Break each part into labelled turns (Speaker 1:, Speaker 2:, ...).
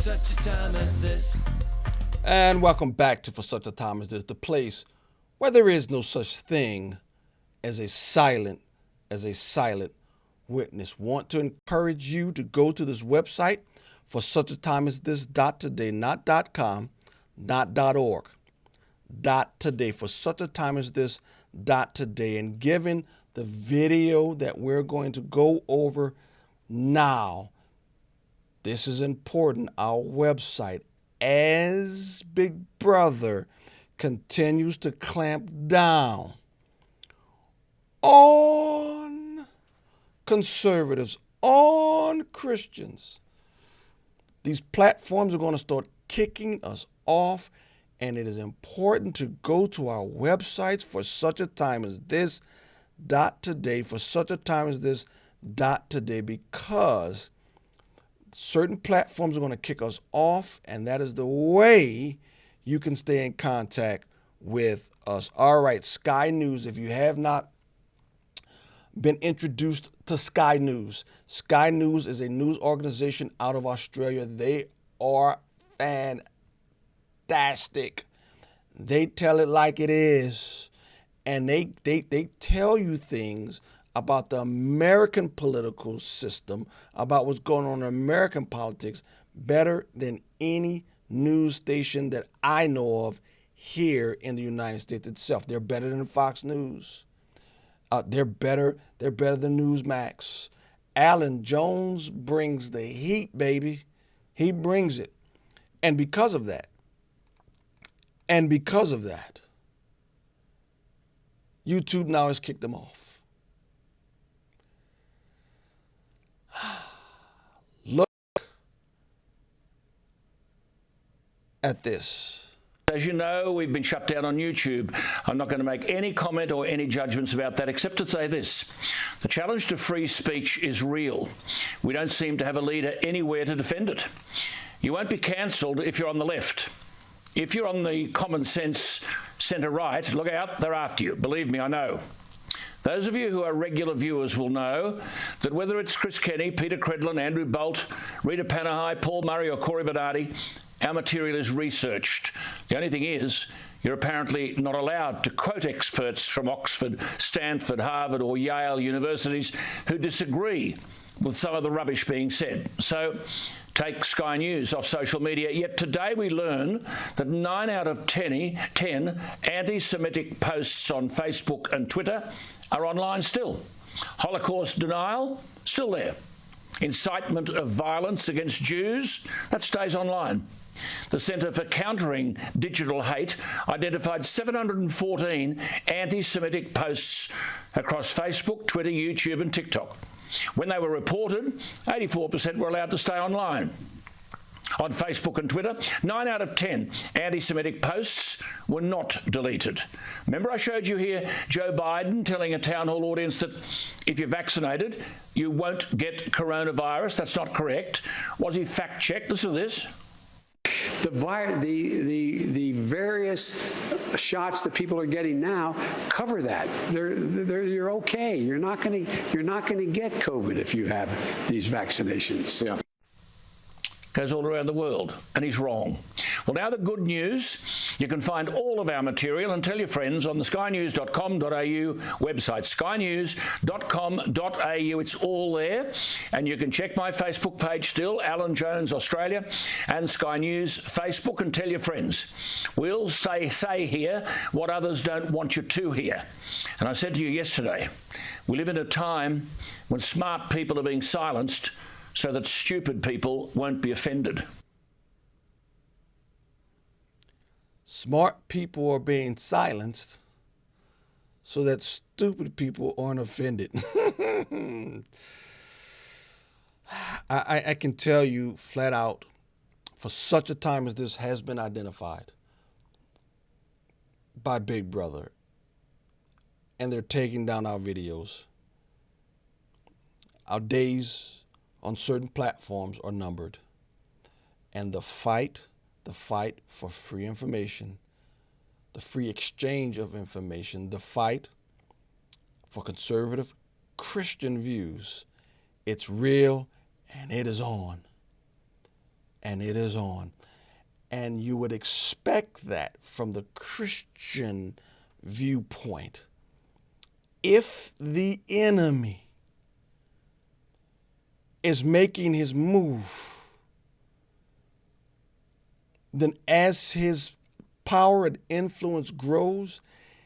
Speaker 1: such a time as this.
Speaker 2: And welcome back to For Such a Time as This, the place where there is no such thing as a silent witness. Want to encourage you to go to this website, for such a time as this .today, not .com, not .org, .today, for such a time as this .today. And given the video that we're going to go over now, this is important. Our website, as Big Brother continues to clamp down on conservatives, on Christians, these platforms are going to start kicking us off, and it is important to go to our websites, for such a time as this .today, for such a time as this .today, because certain platforms are going to kick us off, and that is the way you can stay in contact with us. All right, Sky News, if you have not been introduced to Sky News. Sky News is a news organization out of Australia. They are fantastic. They tell it like it is, and they tell you things about the American political system, about what's going on in American politics, better than any news station that I know of here in the United States itself. They're better than Fox News. They're better than Newsmax. Alan Jones brings the heat, baby. He brings it. And because of that, YouTube now has kicked them off. Look at this.
Speaker 3: As you know, we've been shut down on YouTube. I'm not going to make any comment or any judgments about that, except to say this. The challenge to free speech is real. We don't seem to have a leader anywhere to defend it. You won't be cancelled if you're on the left. If you're on the common sense centre-right, look out, they're after you. Believe me, I know. Those of you who are regular viewers will know that whether it's Chris Kenny, Peter Credlin, Andrew Bolt, Rita Panahi, Paul Murray or Corey Bernardi, our material is researched. The only thing is, you're apparently not allowed to quote experts from Oxford, Stanford, Harvard or Yale universities who disagree with some of the rubbish being said. So take Sky News off social media. Yet today we learn that 9 out of 10 anti-Semitic posts on Facebook and Twitter are online still. Holocaust denial, still there. Incitement of violence against Jews, that stays online. The Centre for Countering Digital Hate identified 714 anti-Semitic posts across Facebook, Twitter, YouTube and TikTok. When they were reported, 84% were allowed to stay online. On Facebook and Twitter, 9 out of 10 anti-Semitic posts were not deleted. Remember I showed you here Joe Biden telling a town hall audience that if you're vaccinated, you won't get coronavirus? That's not correct. Was he fact-checked? Listen to this.
Speaker 4: The various shots that people are getting now cover that. You're okay. You're not going to get COVID if you have these vaccinations. Yeah.
Speaker 3: Goes all around the world, and he's wrong. Well, now the good news. You can find all of our material and tell your friends on the skynews.com.au website, skynews.com.au. It's all there. And you can check my Facebook page still, Alan Jones Australia, and Sky News Facebook, and tell your friends. We'll say here what others don't want you to hear. And I said to you yesterday, we live in a time when smart people are being silenced so that stupid people won't be offended.
Speaker 2: Smart people are being silenced so that stupid people aren't offended. I can tell you flat out, for such a time as this has been identified by Big Brother, and they're taking down our videos. Our days on certain platforms are numbered. And the fight for free information, the free exchange of information, the fight for conservative Christian views, it's real and it is on. and it is on. And you would expect that from the Christian viewpoint. If the enemy is making his move, then as his power and influence grows,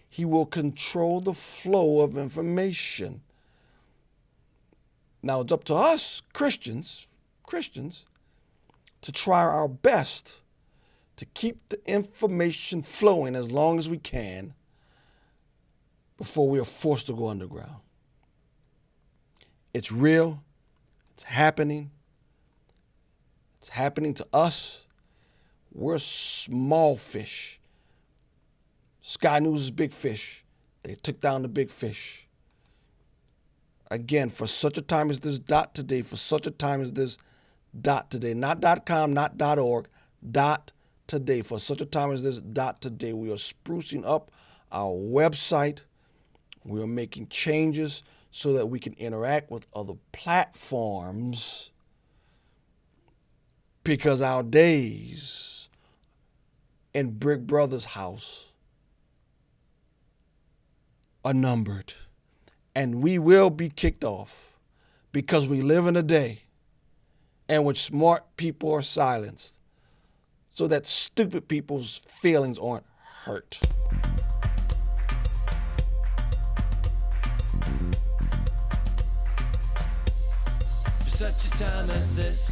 Speaker 2: he will control the flow of information. Now it's up to us, Christians, to try our best to keep the information flowing as long as we can before we are forced to go underground. It's real. It's happening. It's happening to us. We're small fish. SkyNews is big fish. They took down the big fish. Again, for such a time as this .today, for such a time as this .today, not .com, not .org, .today, for such a time as this .today, we are sprucing up our website. We are making changes so that we can interact with other platforms, because our days in Brick Brothers' house are numbered. And we will be kicked off, because we live in a day in which smart people are silenced so that stupid people's feelings aren't hurt.
Speaker 1: For such a time as this,